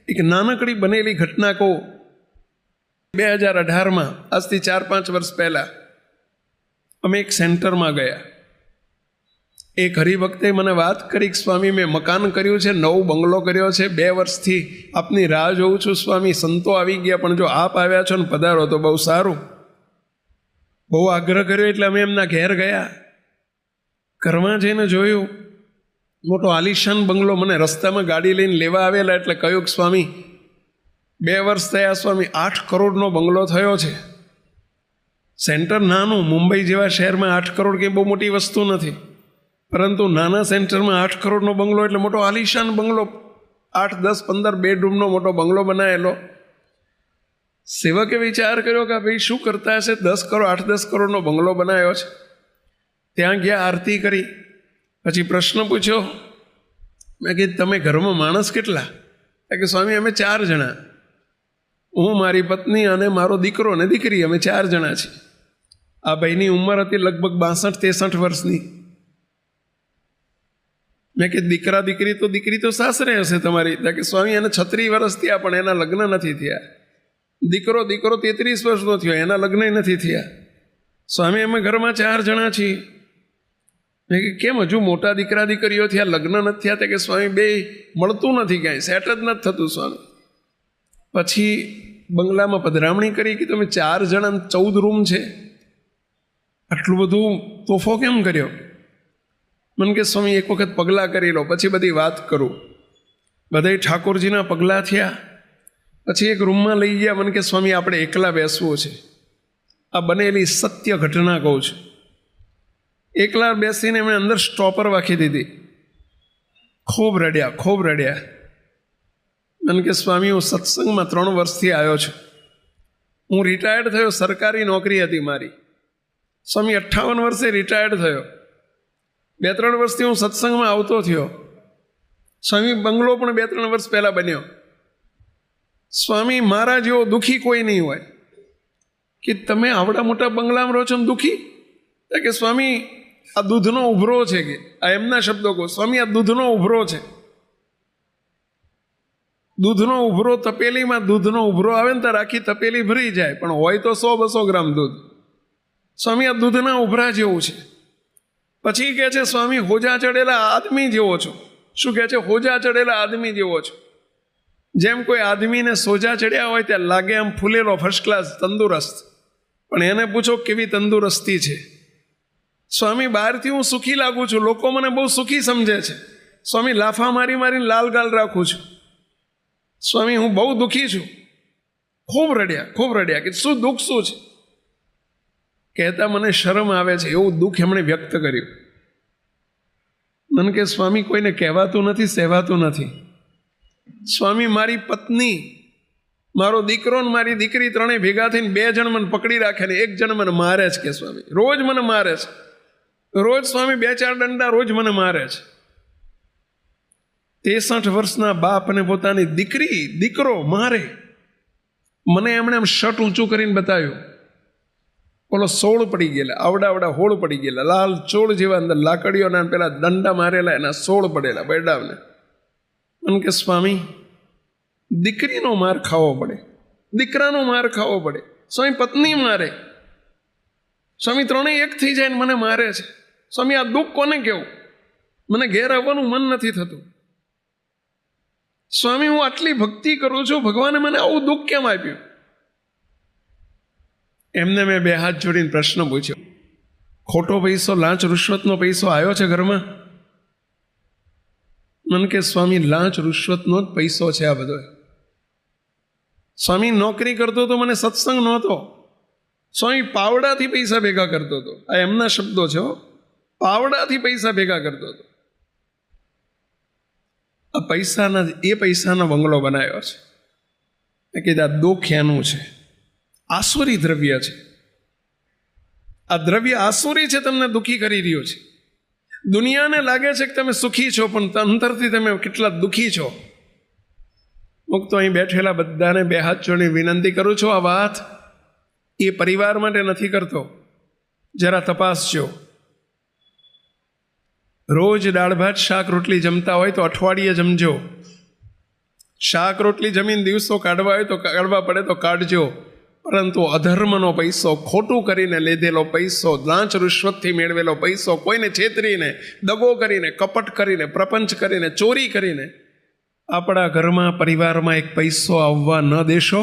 એક નાનકડી બનેલી ઘટના કહું. 2018માં, આજથી 4-5 વર્ષ પહેલાં અમે એક સેન્ટરમાં ગયા. એક હરિભક્તે મને વાત કરી કે સ્વામી, મેં મકાન કર્યું છે, નવો બંગલો કર્યો છે, 2 વર્ષથી આપની રાહ જોઉં છું સ્વામી, સંતો આવી ગયા, પણ જો આપ આવ્યા છો ને પધારો તો બહુ સારું. બહુ આગ્રહ કર્યો એટલે અમે એમના ઘેર ગયા. ઘરમાં જઈને જોયું, મોટો આલિશાન બંગલો. મને રસ્તામાં ગાડી લઈને લેવા આવેલા એટલે કહ્યું કે સ્વામી, 2 વર્ષ થયા સ્વામી, 8 કરોડનો બંગલો થયો છે. સેન્ટર નાનું, મુંબઈ જેવા શહેરમાં 8 કરોડ કંઈ બહુ મોટી વસ્તુ નથી, પરંતુ નાના સેન્ટરમાં 8 કરોડનો બંગલો એટલે મોટો આલિશાન બંગલો. 8, 10, 15 બેડરૂમનો મોટો બંગલો બનાવેલો. સેવકે વિચાર કર્યો કે ભાઈ શું કરતા હશે, 8-10 કરોડનો બંગલો બનાવ્યો છે. ત્યાં ગયા, આરતી કરી, પછી પ્રશ્ન પૂછ્યો. મેં કીધું તમે ઘરમાં માણસ કેટલા? કે સ્વામી અમે 4 જણા, હું, મારી પત્ની અને મારો દીકરો ને દીકરી, અમે 4 જણા છીએ. આ ભાઈની ઉંમર હતી લગભગ 62-63 વર્ષની. મેં કે દીકરી તો સાસરે હશે તમારી? કે સ્વામી એને 36 વર્ષ થયા પણ એના લગ્ન નથી થયા. દીકરો 33 વર્ષનો થયો, એના લગ્ન નથી થયા. સ્વામી અમે ઘરમાં 4 જણા છીએ. મેં કે કેમ હજુ મોટા દીકરીઓ થયા, લગ્ન નથી થયા? કે સ્વામી બે મળતું નથી, ક્યાંય સેટ જ નથી થતું સ્વામી. પછી બંગલામાં પધરામણી કરી કે તમે 4 જણા, 14 રૂમ છે, આટલું બધું તોફો કેમ કર્યો? મને કે સ્વામી એક વખત પગલાં કરી લો, પછી બધી વાત કરું. બધાય ઠાકોરજીના પગલાં થયા. પછી એક રૂમમાં લઈ ગયા. મને કે સ્વામી આપણે એકલા બેસવું છે. આ બનેલી સત્ય ઘટના કહું છું. એકલા બેસીને એમણે અંદર સ્ટોપર વાંખી દીધી. ખૂબ રડ્યા. મને કે સ્વામી હું સત્સંગમાં 3 વર્ષથી આવ્યો છું. હું રિટાયર્ડ થયો, સરકારી નોકરી હતી મારી. સ્વામી 58 વર્ષે રિટાયર્ડ થયો. 2-3 વર્ષથી હું સત્સંગમાં આવતો થયો. સ્વામી બંગલો પણ 2-3 વર્ષ પહેલાં બન્યો. સ્વામી મારા જેવો દુઃખી કોઈ નહીં હોય. કે તમે આવડા મોટા બંગલામાં રહો છો ને દુઃખી? કે સ્વામી આ દૂધનો ઉભરો છે. કે આ એમના શબ્દો કહો, સ્વામી આ દૂધનો ઉભરો છે. દૂધનો ઉભરો, તપેલીમાં દૂધનો ઉભરો આવે ને ત્યારે આખી તપેલી ભરી જાય, પણ હોય તો 100-200 ગ્રામ દૂધ. સ્વામી આ દૂધના ઉભરા જેવું છે. પછી કહે છે સ્વામી હોજા ચડેલા આદમી જેવો છો. શું કહે છે? હોજા ચડેલા આદમી જેવો છો. જેમ કોઈ આદમીને સોજા ચડ્યા હોય ત્યાં લાગે આમ ફૂલેલો, ફર્સ્ટ ક્લાસ, તંદુરસ્ત, પણ એને પૂછો કેવી તંદુરસ્તી છે. સ્વામી બહારથી હું સુખી લાગુ છું, લોકો મને બહુ સુખી સમજે છે. સ્વામી લાફા મારીને લાલ ગાલ રાખું છું. સ્વામી હું બહુ દુઃખી છું. ખૂબ રડ્યા કે શું દુઃખ શું છે? કહેતા મને શરમ આવે છે એવું દુઃખ એમણે વ્યક્ત કર્યું. મને કે સ્વામી કોઈને કહેવાતું નથી, સહેવાતું નથી. સ્વામી મારી પત્ની, મારો દીકરો ને મારી દીકરી ત્રણેય ભેગા થઈને 2 જણ મને પકડી રાખે ને 1 જણ મને મારે છે. કે સ્વામી રોજ મને મારે છે. રોજ સ્વામી 2-4 દંડા રોજ મને મારે છે. 63 વર્ષના બાપ અને પોતાની દીકરો મારે. મને એમણે આમ શર્ટ ઊંચું કરીને બતાવ્યું. બોલો 16 પડી ગયેલા, આવડા હોળ પડી ગયેલા, લાલ ચોળ જેવા, અંદર લાકડીઓના પેલા દંડા મારેલા, એના 16 પડેલા બેડાવને. મને કે સ્વામી દીકરીનો માર ખાવો પડે, દીકરાનો માર ખાવો પડે, સ્વામી પત્ની મારે, સ્વામી ત્રણેય એક થઈ જાય ને મને મારે છે. સ્વામી આ દુઃખ કોને કેવું? મને ઘેર આવવાનું મન નથી થતું. સ્વામી હું આટલી ભક્તિ કરું છું, ભગવાને મને આવું દુઃખ કેમ આપ્યું? એમને મેં 2 હાથ જોડીને પ્રશ્ન પૂછ્યો, ખોટો પૈસો, લાંચ રૂશ્વતનો પૈસો આવ્યો છે ઘરમાં? મને કે સ્વામી લાંચ રૂશ્વતનો જ પૈસો છે આ બધો. સ્વામી નોકરી કરતો તો મને સત્સંગ નહોતો. સ્વામી પાવડાથી પૈસા ભેગા કરતો હતો. આ એમના શબ્દો છે. પાવડાથી પૈસા ભેગા કરતો હતો. આ પૈસાનો બંગલો બનાવ્યો છે. મેં કીધું આ દુઃખ એનું છે, આસુરી દ્રવ્ય છે. આ દ્રવ્ય આસુરી છે, તમને દુઃખી કરી રહ્યો છે. દુનિયાને લાગે છે કે તમે સુખી છો, પણ અંતરથી તમે કેટલા દુઃખી છો. હું તો અહીં બેઠેલા બધાને 2 હાથ જોડી વિનંતી કરું છું, આ વાત એ પરિવાર માટે નથી કરતો. જરા તપાસજો. રોજ દાળ ભાત શાક રોટલી જમતા હોય તો અઠવાડિયે જમજો. શાક રોટલી જમીન દિવસો કાઢવા હોય તો કાઢવા પડે તો કાઢજો, પરંતુ અધર્મનો પૈસો, ખોટું કરીને લીધેલો પૈસો, લાંચ રૂશ્વતથી મેળવેલો પૈસો, કોઈને છેતરીને, દગો કરીને, કપટ કરીને, પ્રપંચ કરીને, ચોરી કરીને આપણા ઘરમાં પરિવારમાં એક પૈસો આવવા ન દેશો.